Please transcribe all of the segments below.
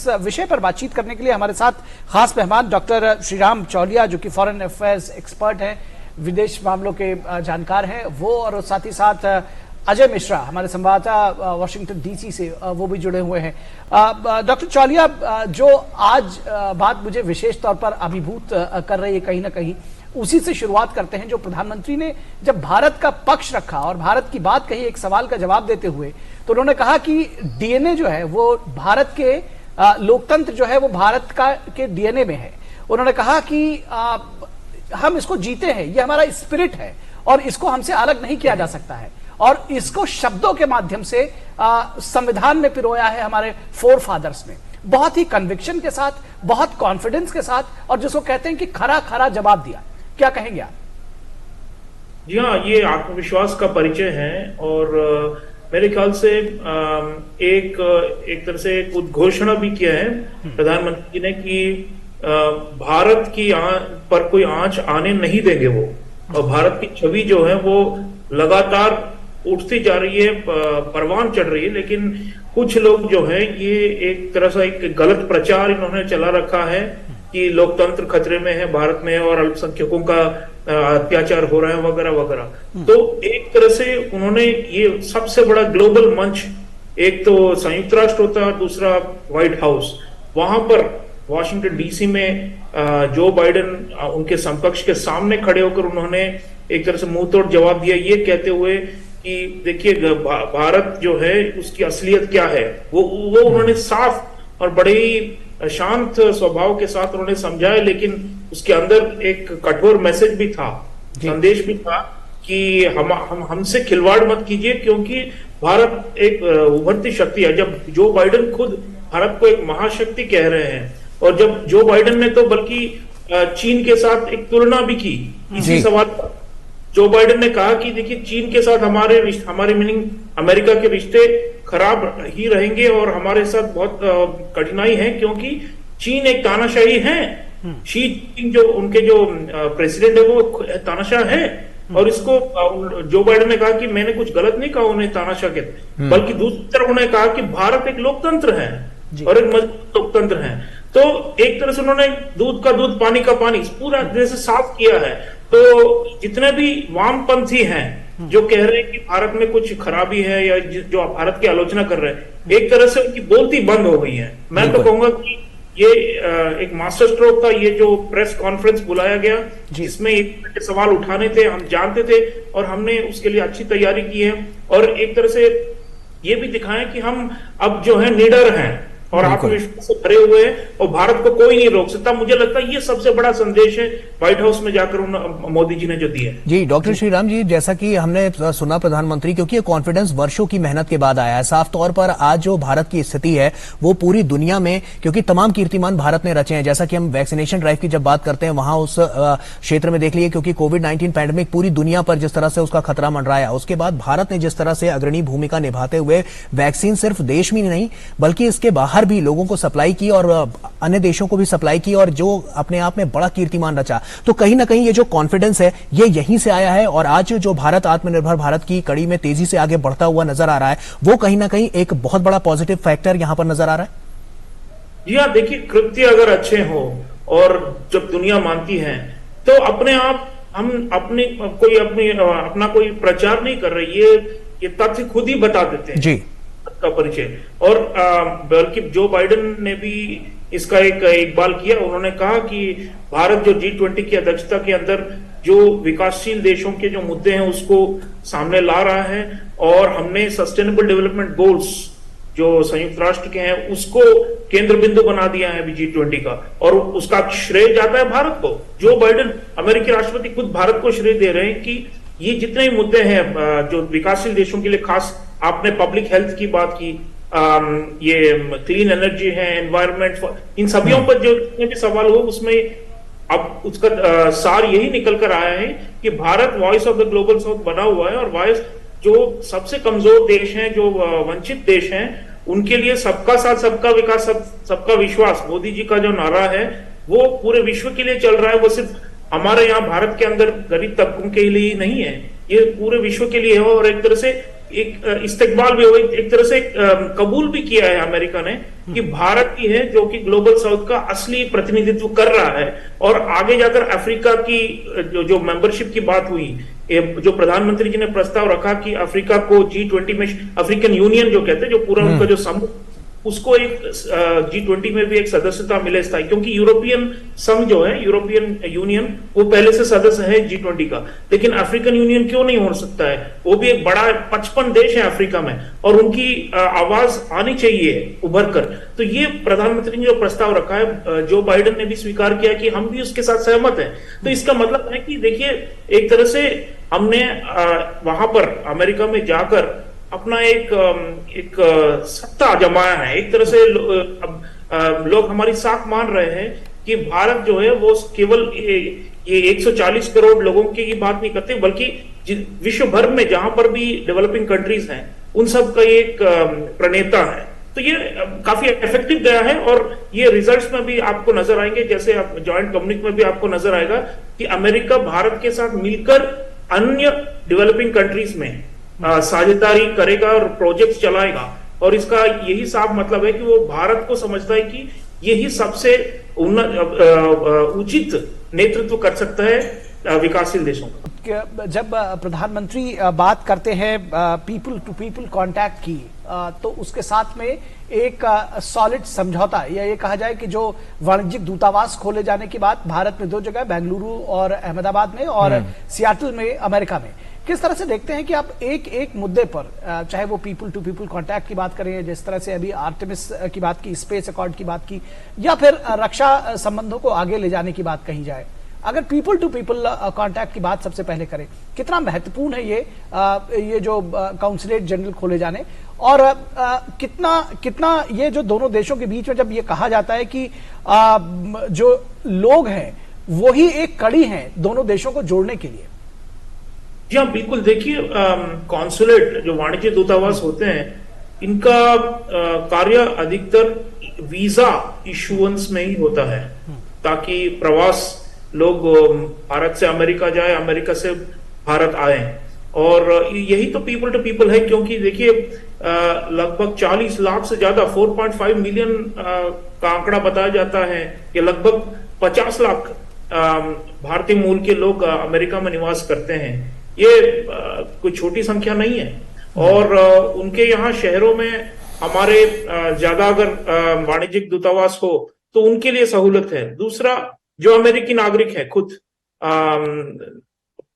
इस विषय पर बातचीत करने के लिए हमारे साथ खास मेहमान डॉक्टर श्रीराम चौलिया, जो कि फॉरेन अफेयर्स एक्सपर्ट हैं, विदेश मामलों के जानकार हैं वो, और साथ ही साथ अजय मिश्रा, हमारे संवाददाता वॉशिंगटन डीसी से, वो भी जुड़े हुए हैं। डॉक्टर चौलिया, जो आज बात मुझे विशेष तौर पर अभिभूत कर रही है, कहीं ना कहीं उसी से शुरुआत करते हैं। जो प्रधानमंत्री ने जब भारत का पक्ष रखा और भारत की बात कही एक सवाल का जवाब देते हुए, तो उन्होंने कहा कि डीएनए जो है वो भारत के लोकतंत्र जो है वो भारत के डीएनए में है। उन्होंने कहा कि हम इसको जीते हैं, ये हमारा स्पिरिट है और इसको हमसे अलग नहीं किया जा सकता है, और इसको शब्दों के माध्यम से संविधान में पिरोया है हमारे फोर फादर्स ने, बहुत ही कन्विक्शन के साथ, बहुत कॉन्फिडेंस के साथ, और जिसको कहते हैं कि खरा खरा जवाब दिया। क्या कहेंगे आप? जी हाँ, ये आत्मविश्वास का परिचय है, और मेरे ख्याल से एक तरह से एक उद्घोषणा भी किया है प्रधानमंत्री ने कि भारत की पर कोई आंच आने नहीं देंगे वो, और भारत की छवि जो है वो लगातार उठती जा रही है, परवान चढ़ रही है। लेकिन कुछ लोग जो है ये एक तरह से एक गलत प्रचार इन्होंने चला रखा है कि लोकतंत्र खतरे में है भारत में, और अल्पसंख्यकों का अत्याचार हो रहा है वगैरह वगैरह। तो एक तरह से उन्होंने ये सबसे बड़ा ग्लोबल मंच, एक तो संयुक्त राष्ट्र होता है, दूसरा व्हाइट हाउस, वहां पर वॉशिंगटन डीसी में जो बाइडेन उनके समकक्ष के सामने खड़े होकर उन्होंने एक तरह से मुंह तोड़ जवाब दिया, ये कहते हुए कि देखिए भारत जो है उसकी असलियत क्या है, वो उन्होंने साफ और बड़े ही शांत स्वभाव के साथ उन्होंने समझाया। लेकिन उसके अंदर एक कठोर मैसेज भी था, संदेश भी था कि हमसे खिलवाड़ मत कीजिए, क्योंकि भारत एक उभरती शक्ति है। जब जो बाइडेन खुद भारत को एक महाशक्ति कह रहे हैं, और जब जो बाइडेन ने तो बल्कि चीन के साथ एक तुलना भी की इसी सवाल पर। जो बाइडेन ने कहा कि देखिए चीन के साथ हमारे मीनिंग अमेरिका के रिश्ते खराब ही रहेंगे, और हमारे साथ बहुत कठिनाई है, क्योंकि चीन एक तानाशाही है। शी जिनपिंग जो उनके जो प्रेसिडेंट है वो तानाशाह है, और इसको जो बाइडेन ने कहा कि मैंने कुछ गलत नहीं कहा उन्हें तानाशाह के, बल्कि दूसरी तरफ उन्होंने कहा कि भारत एक लोकतंत्र है और एक मजबूत लोकतंत्र है। तो एक तरह से उन्होंने दूध का दूध पानी का पानी पूरा तरह से साफ किया है। तो जितने भी वामपंथी हैं जो कह रहे हैं कि भारत में कुछ खराबी है, या जो भारत की आलोचना कर रहे हैं, एक तरह से उनकी बोलती बंद हो गई है। मैं तो कहूंगा कि ये एक मास्टर स्ट्रोक था, ये जो प्रेस कॉन्फ्रेंस बुलाया गया जिसमें एक सवाल उठाने थे, हम जानते थे और हमने उसके लिए अच्छी तैयारी की है, और एक तरह से ये भी दिखाएं कि हम अब जो है निडर हैं और आत्मविश्वास से भरे हुए हैं, और भारत को कोई नहीं रोक सकता। मुझे लगता है ये सबसे बड़ा संदेश है व्हाइट हाउस में जाकर मोदी जी ने जो दिया है। जी डॉक्टर श्रीराम जी, जैसा कि हमने सुना प्रधानमंत्री, क्योंकि ये कॉन्फिडेंस वर्षों की मेहनत के बाद आया है, साफ तौर पर आज जो भारत की स्थिति है वो पूरी दुनिया में, क्योंकि तमाम कीर्तिमान भारत ने रचे हैं, जैसा कि हम वैक्सीनेशन ड्राइव की जब बात करते हैं वहां उस क्षेत्र में देख लिए, क्योंकि कोविड-19 पैंडेमिक पूरी दुनिया पर जिस तरह से उसका खतरा मंडराया, उसके बाद भारत ने जिस तरह से अग्रणी भूमिका निभाते हुए वैक्सीन सिर्फ देश में नहीं बल्कि इसके बाहर भी लोगों को सप्लाई की और अन्य देशों को भी सप्लाई की, और जो अपने आप में बड़ा कीर्तिमान रचा। तो कहीं ना कहीं ये जो कॉन्फिडेंस है ये यहीं से आया है, और आज जो भारत आत्मनिर्भर भारत की कड़ी में तेजी से आगे बढ़ता हुआ नजर आ रहा है, वो कहीं ना कहीं एक बहुत बड़ा पॉजिटिव फैक्टर यहां पर नजर आ रहा है। जी हाँ, देखिए कृत्य अगर अच्छे हो और जब दुनिया मानती है, तो अपने आप हम अपना कोई प्रचार नहीं कर रहे, ये तथ्य खुद ही बता देते हैं जी का परिचय। और बल्कि जो बाइडेन ने भी इसका एक इकबाल किया, उन्होंने कहा कि भारत जो G20 की अध्यक्षता के अंदर जो विकासशील देशों के जो मुद्दे हैं उसको सामने ला रहा है, और हमने सस्टेनेबल डेवलपमेंट गोल्स जो संयुक्त राष्ट्र के हैं उसको केंद्र बिंदु बना दिया है अभी G20 का, और उसका श्रेय जाता है भारत को। जो बाइडेन अमेरिकी राष्ट्रपति खुद भारत को श्रेय दे रहे हैं कि ये जितने मुद्दे हैं जो विकासशील देशों के लिए, खास आपने पब्लिक हेल्थ की बात की, ये क्लीन एनर्जी है, एनवायरनमेंट, इन सभी पर जो जितने भी सवाल हो उसमें अब उसका सार यही निकल कर आया है कि Bharat voice of the global south बना हुआ है, और वॉइस जो सबसे कमजोर देश हैं, जो वंचित देश हैं, उनके लिए सबका साथ सबका विकास सबका विश्वास, मोदी जी का जो नारा है वो पूरे विश्व के लिए चल रहा है। वो सिर्फ हमारे यहाँ भारत के अंदर गरीब तबकों के लिए नहीं है, ये पूरे विश्व के लिए है। और एक तरह से एक इस्तकबाल भी हो, एक तरह से कबूल भी किया है अमेरिका ने कि भारत ही है जो कि ग्लोबल साउथ का असली प्रतिनिधित्व कर रहा है। और आगे जाकर अफ्रीका की जो मेंबरशिप की बात हुई, जो प्रधानमंत्री जी ने प्रस्ताव रखा कि अफ्रीका को G20 में, अफ्रीकन यूनियन जो कहते हैं, जो पूरा उनका जो समूह, उसको एक G20 में भी एक सदस्यता मिले स्थायी, क्योंकि यूरोपियन संघ जो है, यूरोपियन यूनियन, वो पहले से सदस्य है G20 का, लेकिन अफ्रीकन यूनियन क्यों नहीं हो सकता है? वो भी एक बड़ा 55 देश है अफ्रीका में, और उनकी आवाज आनी चाहिए उभर कर। तो ये प्रधानमंत्री ने जो प्रस्ताव रखा है, जो बाइडेन ने भी स्वीकार किया कि हम भी उसके साथ सहमत हैं। तो इसका मतलब है कि देखिए, एक तरह से हमने वहां पर अमेरिका में जाकर अपना एक सत्ता जमाया है। एक तरह से लोग हमारी साख मान रहे हैं कि भारत जो है वो केवल ये 140 करोड़ लोगों की बात नहीं करते, बल्कि विश्व भर में जहां पर भी डेवलपिंग कंट्रीज हैं, उन सब का एक प्रणेता है। तो ये काफी इफेक्टिव गया है, और ये रिजल्ट्स में भी आपको नजर आएंगे, जैसे जॉइंट कम्युनिके में भी आपको नजर आएगा कि अमेरिका भारत के साथ मिलकर अन्य डेवलपिंग कंट्रीज में साझेदारी करेगा और प्रोजेक्ट चलाएगा। और इसका यही साफ मतलब है कि वो भारत को समझता है कि यही सबसे उचित नेतृत्व कर सकता है विकासशील देशों का। जब प्रधानमंत्री बात करते हैं पीपल टू पीपल कांटेक्ट की, तो उसके साथ में एक सॉलिड समझौता, या ये कहा जाए कि जो वाणिज्यिक दूतावास खोले जाने की बात भारत में 2 जगह, बेंगलुरु और अहमदाबाद में, और सियाटल में अमेरिका में, किस तरह से देखते हैं कि आप एक एक मुद्दे पर, चाहे वो पीपल टू पीपल कांटेक्ट की बात करें, जिस तरह से अभी आर्टेमिस की बात की, स्पेस अकॉर्ड की बात की, या फिर रक्षा संबंधों को आगे ले जाने की बात कही जाए, अगर पीपल टू पीपल कांटेक्ट की बात सबसे पहले करें, कितना महत्वपूर्ण है ये जो काउंसलेट जनरल खोले जाने, और कितना ये जो दोनों देशों के बीच में जब ये कहा जाता है कि जो लोग हैं वो ही एक कड़ी हैं दोनों देशों को जोड़ने के लिए? जी हाँ, बिल्कुल। देखिए, कॉन्सुलेट जो वाणिज्य दूतावास होते हैं, इनका कार्य अधिकतर वीजा इशुएंस में ही होता है, ताकि प्रवास लोग भारत से अमेरिका जाए, अमेरिका से भारत आए। और यही तो पीपल टू पीपल है, क्योंकि देखिए लगभग 40 लाख से ज्यादा, 4.5 मिलियन का आंकड़ा बताया जाता है कि लगभग 50 लाख भारतीय मूल के लोग अमेरिका में निवास करते हैं। ये कोई छोटी संख्या नहीं है, और उनके यहाँ शहरों में हमारे ज्यादा अगर वाणिज्यिक दूतावास हो तो उनके लिए सहूलत है। दूसरा, जो अमेरिकी नागरिक है, खुद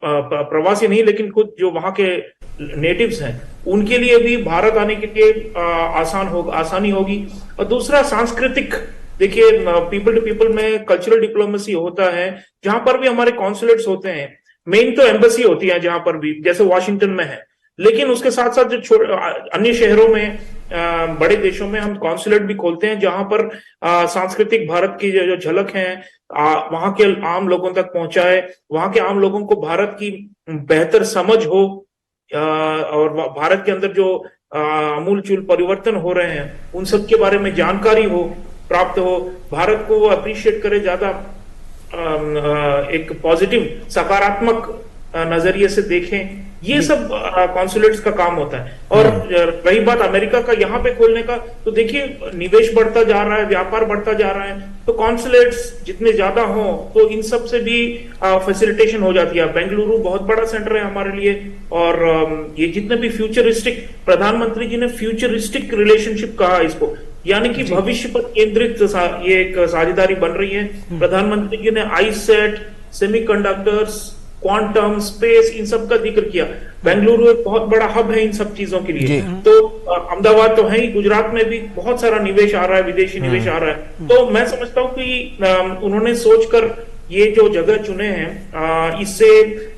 प्रवासी नहीं, लेकिन खुद जो वहां के नेटिव्स हैं, उनके लिए भी भारत आने के लिए आसानी होगी। और दूसरा, सांस्कृतिक, देखिए पीपल टू पीपल में कल्चरल डिप्लोमेसी होता है, जहां पर भी हमारे कॉन्सुलेट्स होते हैं। मेन तो एम्बेसी होती है जहां पर भी, जैसे वॉशिंगटन में है, लेकिन उसके साथ साथ जो अन्य शहरों में, बड़े देशों में हम कॉन्सुलेट भी खोलते हैं, जहां पर सांस्कृतिक भारत की जो झलक है वहां के आम लोगों तक पहुंचाए, वहां के आम लोगों को भारत की बेहतर समझ हो, और भारत के अंदर जो आमूलचूल परिवर्तन हो रहे हैं उन सब के बारे में जानकारी हो, प्राप्त हो, भारत को वो अप्रिशिएट करे, ज्यादा एक पॉजिटिव, सकारात्मक नजरिए से देखें। ये सब कॉन्सुलेट्स का काम होता है। और रही बात अमेरिका का यहाँ पे खोलने का, तो देखिए निवेश बढ़ता जा रहा है, व्यापार बढ़ता जा रहा है, तो कॉन्सुलेट्स जितने ज्यादा हों तो इन सब से भी फैसिलिटेशन हो जाती है। बेंगलुरु बहुत बड़ा सेंटर है हमारे लिए, और ये जितने भी फ्यूचरिस्टिक, प्रधानमंत्री जी ने फ्यूचरिस्टिक रिलेशनशिप कहा इसको, यानी कि भविष्य पर केंद्रित ये एक साझेदारी बन रही है। प्रधानमंत्री जी ने आईसेट, सेमीकंडक्टर्स, क्वांटम, स्पेस, इन सब का जिक्र किया। बेंगलुरु एक बहुत बड़ा हब है इन सब चीजों के लिए। तो अहमदाबाद तो है ही, गुजरात में भी बहुत सारा निवेश आ रहा है, विदेशी निवेश आ रहा है। तो मैं समझता हूं कि उन्होंने सोचकर ये जो जगह चुने हैं, इससे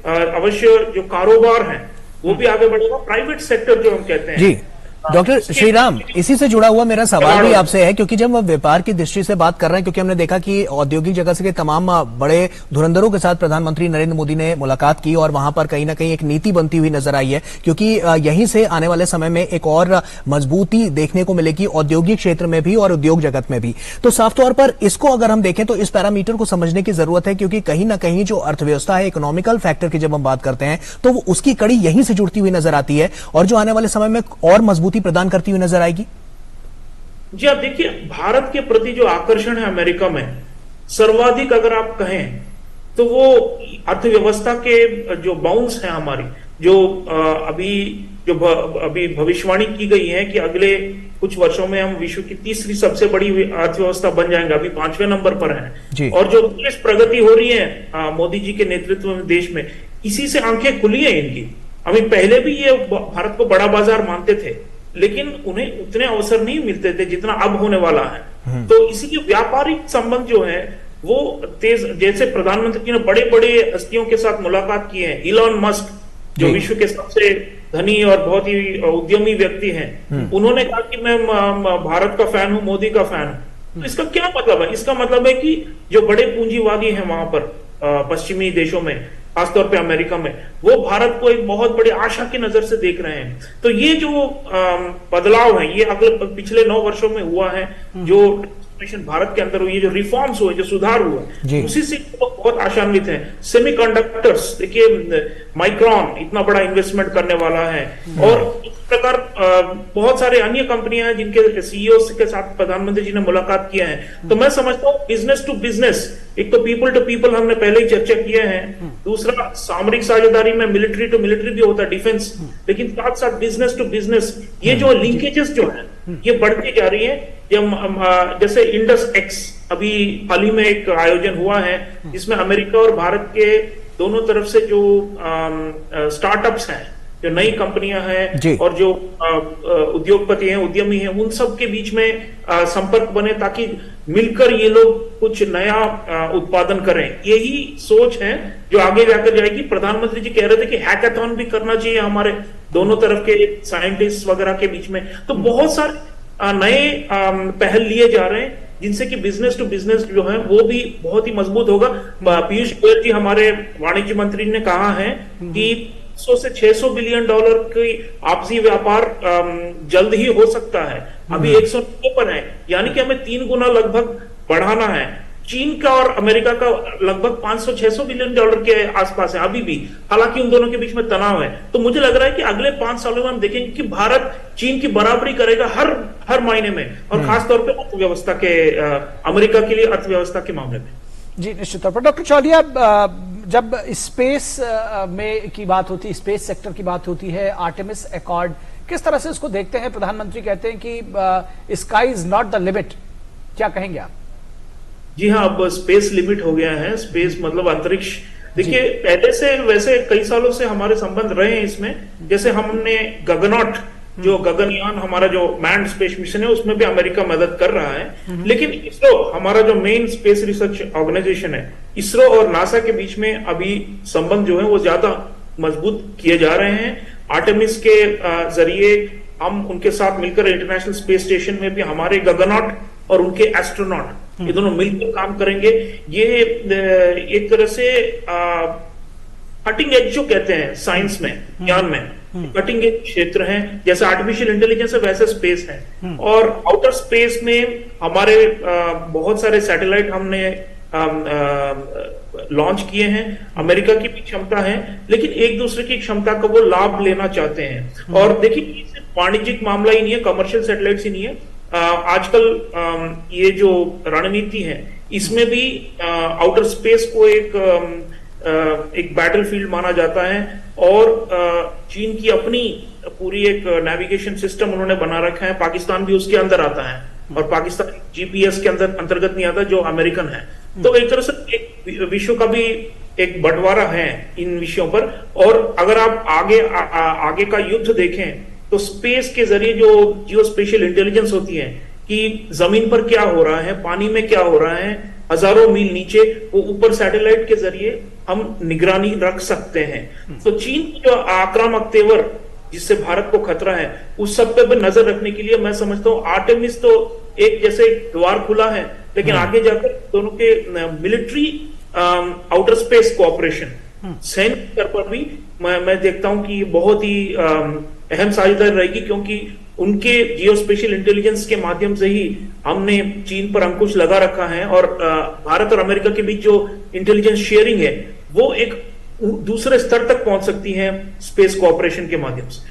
अवश्य जो कारोबार है वो भी आगे बढ़ेगा। प्राइवेट सेक्टर जो हम कहते हैं, डॉक्टर श्रीराम, इसी से जुड़ा हुआ मेरा सवाल भी आपसे है, क्योंकि जब हम व्यापार की दृष्टि से बात कर रहे हैं, क्योंकि हमने देखा कि औद्योगिक जगत के तमाम बड़े धुरंधरों के साथ प्रधानमंत्री नरेंद्र मोदी ने मुलाकात की और वहां पर कहीं ना कहीं एक नीति बनती हुई नजर आई है, क्योंकि यहीं से आने वाले समय में एक और मजबूती देखने को मिलेगी औद्योगिक क्षेत्र में भी और उद्योग जगत में भी। तो साफ तौर पर इसको अगर हम देखें तो इस पैरामीटर को समझने की जरूरत है, क्योंकि कहीं ना कहीं जो अर्थव्यवस्था है, इकोनॉमिकल फैक्टर की जब हम बात करते हैं तो वो उसकी कड़ी यहीं से जुड़ती हुई नजर आती है और जो आने वाले समय में और मजबूती प्रदान करती हुई नजर आएगी। जी, आप देखिए, भारत के प्रति जो आकर्षण है अमेरिका में सर्वाधिक अगर आप कहें तो वो अर्थव्यवस्था के जो बाउंस है हमारी, जो अभी भविष्यवाणी की गई है कि अगले कुछ वर्षों में हम विश्व की तीसरी सबसे बड़ी अर्थव्यवस्था बन जाएंगे, अभी 5वें नंबर पर हैं। और जो प्रगति हो रही है मोदी जी के नेतृत्व में देश में, इसी से आंखें खुली है इनकी। अभी पहले भी ये भारत को बड़ा बाजार मानते थे, लेकिन उन्हें उतने अवसर नहीं मिलते थे जितना अब होने वाला है। तो इसीलिए व्यापारिक संबंध जो है वो तेज, जैसे प्रधानमंत्री जी ने बड़े बड़े हस्तियों के साथ मुलाकात की है, इलॉन मस्क जो विश्व के सबसे धनी और बहुत ही उद्यमी व्यक्ति हैं, उन्होंने कहा कि मैं भारत का फैन हूं, मोदी का फैन हूं। तो इसका क्या मतलब है? इसका मतलब है कि जो बड़े पूंजीवादी हैं वहां पर पश्चिमी देशों में, खासतौर पे अमेरिका में, वो भारत को एक बहुत बड़ी आशा की नजर से देख रहे हैं। तो ये जो बदलाव है, ये अगले पिछले 9 वर्षों में हुआ है, जो भारत के अंदर हुई, जो रिफॉर्म्स हुए, जो सुधार हुआ, उसी से बहुत आशान्वित है। सेमीकंडक्टर्स, देखिए माइक्रॉन इतना बड़ा इन्वेस्टमेंट करने वाला है, और इस प्रकार बहुत सारे अन्य कंपनियां हैं जिनके सीईओ के साथ प्रधानमंत्री जी ने मुलाकात किया है। तो मैं समझता हूँ बिजनेस टू बिजनेस, एक तो पीपल टू पीपल हमने पहले ही चर्चा किए हैं, दूसरा सामरिक साझेदारी में मिलिट्री टू मिलिट्री भी होता है, डिफेंस, लेकिन साथ साथ बिजनेस टू बिजनेस, ये जो लिंकेजेस जो है ये बढ़ती जा रही है। जैसे इंडस एक्स अभी हाल ही में एक आयोजन हुआ है, जिसमें अमेरिका और भारत के दोनों तरफ से जो स्टार्टअप्स हैं, जो नई कंपनियां हैं और जो उद्योगपति हैं, उद्यमी हैं, उन सब के बीच में संपर्क बने, ताकि मिलकर ये लोग कुछ नया उत्पादन करें। यही सोच है जो आगे जाकर जाएगी। प्रधानमंत्री जी कह रहे थे कि हैकाथॉन भी करना चाहिए हमारे दोनों तरफ के साइंटिस्ट वगैरह के बीच में। तो बहुत सारे नए पहल लिए जा रहे हैं, जिनसे कि बिजनेस टू बिजनेस जो है वो भी बहुत ही मजबूत होगा। पीयूष गोयल जी हमारे वाणिज्य मंत्री ने कहा है कि 100 से 600 बिलियन डॉलर की आपसी व्यापार जल्द ही हो सकता है। अभी 190 पर है, यानी कि हमें 3 गुना लगभग बढ़ाना है। चीन का और अमेरिका का लगभग 500-600 बिलियन डॉलर के आसपास है अभी भी, हालांकि उन दोनों के बीच में तनाव है। तो मुझे लग रहा है कि अगले 5 सालों में हम देखेंगे कि भारत चीन की बराबरी करेगा हर मायने में, और खासतौर पर अर्थव्यवस्था के, अमेरिका के लिए अर्थव्यवस्था के मामले में। जी, निश्चित तौर पर। डॉक्टर चौलिया, जब स्पेस में की बात होती है, स्पेस सेक्टर की बात होती है, आर्टेमिस अकॉर्ड, किस तरह से उसको देखते हैं? प्रधानमंत्री कहते हैं कि sky is not the limit, क्या कहेंगे आप? जी हाँ, अब स्पेस लिमिट हो गया है। स्पेस मतलब अंतरिक्ष। देखिए, पहले से वैसे कई सालों से हमारे संबंध रहे हैं इसमें। जैसे हमने गगनॉट, जो गगनयान हमारा जो मैन्ड स्पेस मिशन है, उसमें भी अमेरिका मदद कर रहा है। लेकिन इसरो, हमारा जो मेन स्पेस रिसर्च ऑर्गेनाइजेशन है, इसरो और नासा के बीच में अभी संबंध जो है वो ज्यादा मजबूत किए जा रहे हैं। आर्टेमिस के जरिए हम उनके साथ मिलकर इंटरनेशनल स्पेस स्टेशन में भी हमारे गगनॉट और उनके एस्ट्रोनॉट, ये दोनों मिलकर काम करेंगे। ये एक तरह से कटिंग एज जो कहते हैं साइंस में, ज्ञान में, कटिंग एज क्षेत्र है। जैसे आर्टिफिशियल इंटेलिजेंस है, वैसे स्पेस है। और आउटर स्पेस में हमारे बहुत सारे सैटेलाइट हमने लॉन्च किए हैं। अमेरिका की भी क्षमता है, लेकिन एक दूसरे की क्षमता का वो लाभ लेना चाहते हैं। और देखिए, ये सिर्फ वाणिज्यिक मामला ही नहीं है, कमर्शियल सैटेलाइट्स ही नहीं है। आजकल ये जो रणनीति है, इसमें भी आउटर स्पेस को एक बैटलफील्ड माना जाता है। और चीन की अपनी पूरी एक नेविगेशन सिस्टम उन्होंने बना रखा है। पाकिस्तान भी उसके अंदर आता है, और पाकिस्तान जीपीएस के अंतर्गत नहीं आता, जो अमेरिकन है। तो एक तरह से एक विश्व का भी एक बंटवारा है इन विषयों पर। और अगर आप आगे का युद्ध देखें, तो स्पेस के जरिए जो जियो स्पेशियल इंटेलिजेंस होती है कि जमीन पर क्या हो रहा है, पानी में क्या हो रहा है, हजारों मील नीचे, वो ऊपर सैटेलाइट के जरिए हम निगरानी रख सकते हैं। तो चीन की जो आक्रामक तेवर जिससे भारत को खतरा है, उस सब पे भी नजर रखने के लिए मैं समझता हूँ आर्टेमिस तो एक जैसे द्वार खुला है, लेकिन आगे जाकर दोनों के मिलिट्री आउटर स्पेस कोऑपरेशन सैन्य स्तर पर भी मैं देखता हूं कि बहुत ही अहम साझेदारी रहेगी, क्योंकि उनके जियोस्पेशियल इंटेलिजेंस के माध्यम से ही हमने चीन पर अंकुश लगा रखा है, और भारत और अमेरिका के बीच जो इंटेलिजेंस शेयरिंग है वो एक दूसरे स्तर तक पहुंच सकती है स्पेस कोऑपरेशन के माध्यम से।